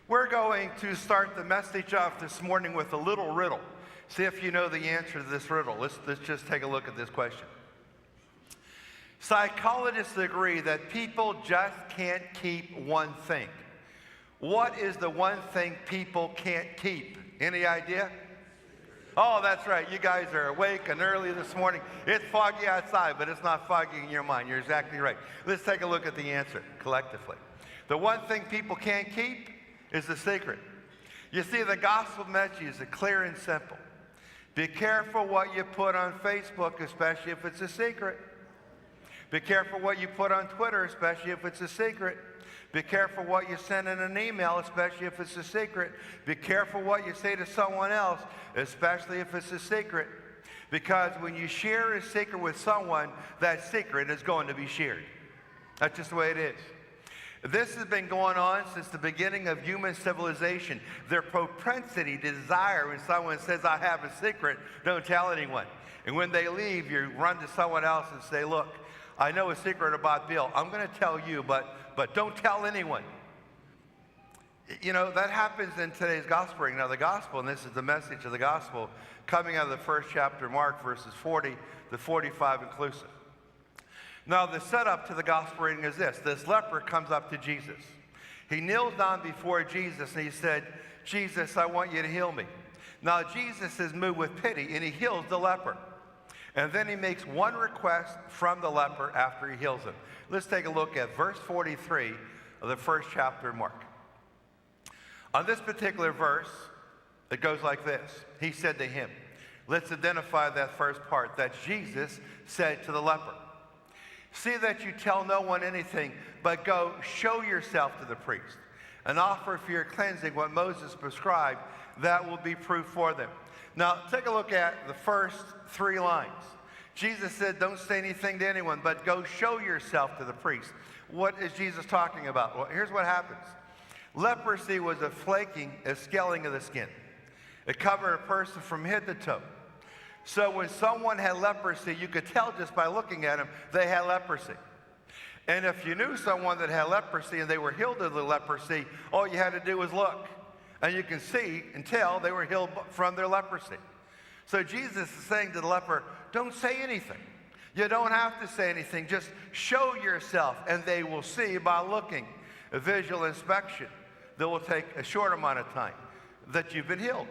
We're going to start the message off this morning with a little riddle. See if you know the answer to this riddle. Let's just take a look at this question. Psychologists agree that people just can't keep one thing. What is the one thing people can't keep? Any idea? Oh, that's right. You guys are awake and early this morning. It's foggy outside, but it's not foggy in your mind. You're exactly right. Let's take a look at the answer collectively. The one thing people can't keep is the secret. You see, the gospel message is clear and simple. Be careful what you put on Facebook, especially if it's a secret. Be careful what you put on Twitter, especially if it's a secret. Be careful what you send in an email, especially if it's a secret. Be careful what you say to someone else, especially if it's a secret. Because when you share a secret with someone, that secret is going to be shared. That's just the way it is. This has been going on since the beginning of human civilization. Their propensity, desire, when someone says, I have a secret, don't tell anyone. And when they leave, you run to someone else and say, look, I know a secret about Bill. I'm going to tell you, but don't tell anyone. You know, that happens in today's gospel reading. Now, the gospel, and this is the message of the gospel, coming out of the first chapter of Mark, verses 40 to 45 inclusive. Now, the setup to the gospel reading is this. This leper comes up to Jesus. He kneels down before Jesus, and he said, Jesus, I want you to heal me. Now, Jesus is moved with pity, and he heals the leper. And then he makes one request from the leper after he heals him. Let's take a look at verse 43 of the first chapter of Mark. On this particular verse, it goes like this. He said to him, let's identify that first part, that Jesus said to the leper, see that you tell no one anything, but go show yourself to the priest and offer for your cleansing what Moses prescribed. That will be proof for them. Now, take a look at the first three lines. Jesus said, don't say anything to anyone, but go show yourself to the priest. What is Jesus talking about? Well, here's what happens. Leprosy was a flaking, a scaling of the skin. It covered a person from head to toe. So when someone had leprosy, you could tell just by looking at them they had leprosy. And if you knew someone that had leprosy and they were healed of the leprosy, all you had to do was look. And you can see and tell they were healed from their leprosy. So Jesus is saying to the leper, don't say anything. You don't have to say anything. Just show yourself, and they will see by looking. A visual inspection that will take a short amount of time that you've been healed.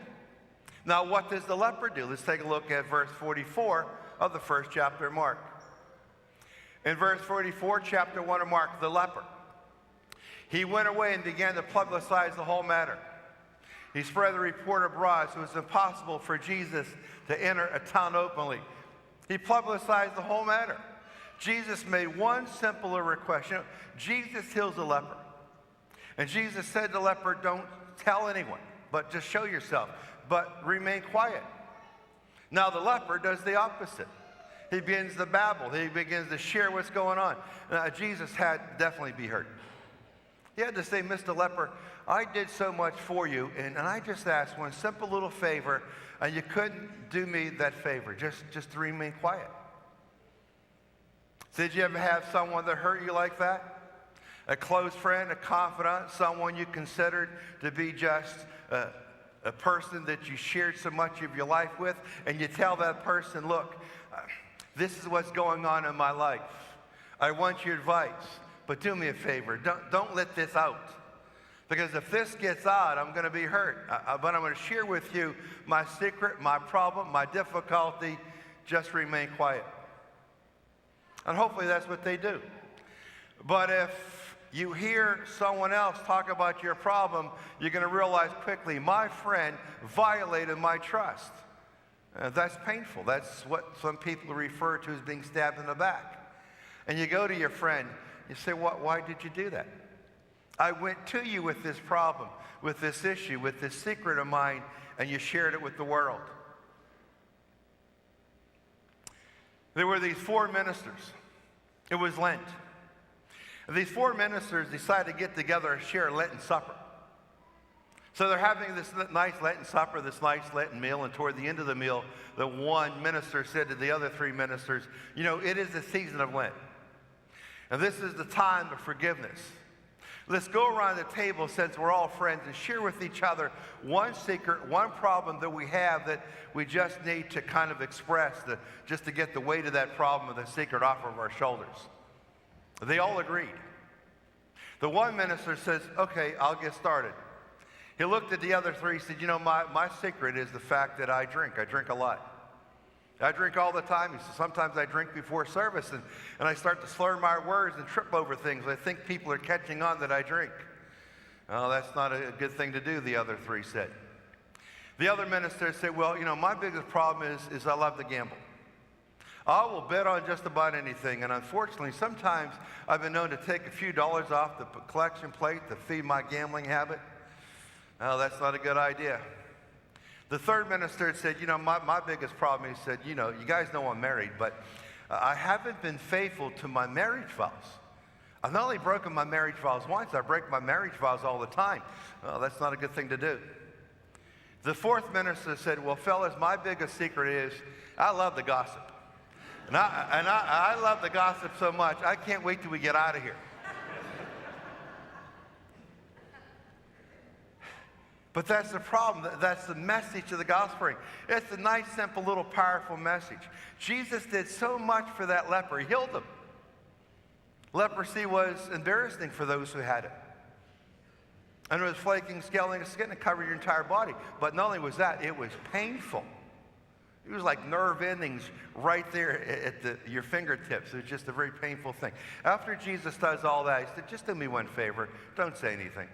Now, what does the leper do? Let's take a look at verse 44 of the first chapter of Mark. In verse 44, chapter 1 of Mark, the leper, he went away and began to publicize the whole matter. He spread the report abroad, so it was impossible for Jesus to enter a town openly. He publicized the whole matter. Jesus made one simple request. You know, Jesus heals the leper. And Jesus said to the leper, don't tell anyone, but just show yourself, but remain quiet. Now the leper does the opposite. He begins to babble. He begins to share what's going on. Jesus had definitely be hurt. He had to say, Mr. Leper, I did so much for you, and I just asked one simple little favor, and you couldn't do me that favor, just to remain quiet. Did you ever have someone that hurt you like that? A close friend, a confidant, someone you considered to be just a person that you shared so much of your life with, and you tell that person, look, this is what's going on in my life. I want your advice, but do me a favor. Don't let this out. Because if this gets out, I'm going to be hurt. But I'm going to share with you my secret, my problem, my difficulty. Just remain quiet. And hopefully that's what they do. But if you hear someone else talk about your problem, you're going to realize quickly, my friend violated my trust. That's painful. That's what some people refer to as being stabbed in the back. And you go to your friend, you say, why did you do that? I went to you with this problem, with this issue, with this secret of mine, and you shared it with the world. There were these four ministers. It was Lent. And these four ministers decided to get together and share a Lenten supper. So they're having this nice Lenten supper, this nice Lenten meal, and toward the end of the meal, the one minister said to the other three ministers, you know, it is the season of Lent. And this is the time of forgiveness. Let's go around the table, since we're all friends, and share with each other one secret, one problem that we have that we just need to kind of express, just to get the weight of that problem or the secret off of our shoulders. They all agreed. The one minister says, okay, I'll get started. He looked at the other three, said, you know, my secret is the fact that I drink. I drink a lot. I drink all the time. He said, sometimes I drink before service, and I start to slur my words and trip over things. I think people are catching on that I drink. Oh, that's not a good thing to do, the other three said. The other minister said, well, you know, my biggest problem is I love to gamble. I will bet on just about anything, and unfortunately, sometimes I've been known to take a few dollars off the collection plate to feed my gambling habit. Oh, that's not a good idea. The third minister said, you know, my biggest problem, he said, you know, you guys know I'm married, but I haven't been faithful to my marriage vows. I've not only broken my marriage vows once, I break my marriage vows all the time. Well, that's not a good thing to do. The fourth minister said, well, fellas, my biggest secret is I love the gossip. And I love the gossip so much, I can't wait till we get out of here. But that's the problem. That's the message of the gospel. It's a nice, simple, little powerful message. Jesus did so much for that leper. He healed him. Leprosy was embarrassing for those who had it. And it was flaking, scaling skin and covered your entire body. But not only was that, it was painful. It was like nerve endings right there at your fingertips. It was just a very painful thing. After Jesus does all that, he said, just do me one favor. Don't say anything.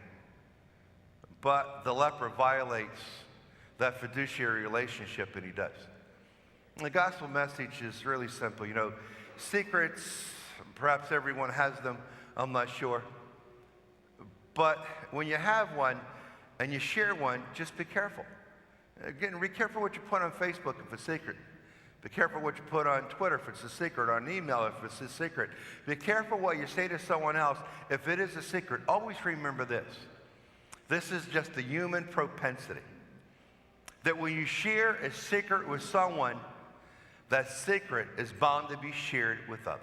But the leper violates that fiduciary relationship, and he does. And the gospel message is really simple. You know, secrets, perhaps everyone has them, I'm not sure. But when you have one and you share one, just be careful. Again, be careful what you put on Facebook if it's a secret. Be careful what you put on Twitter if it's a secret, or on email if it's a secret. Be careful what you say to someone else if it is a secret. Always remember this. This is just the human propensity. That when you share a secret with someone, that secret is bound to be shared with others.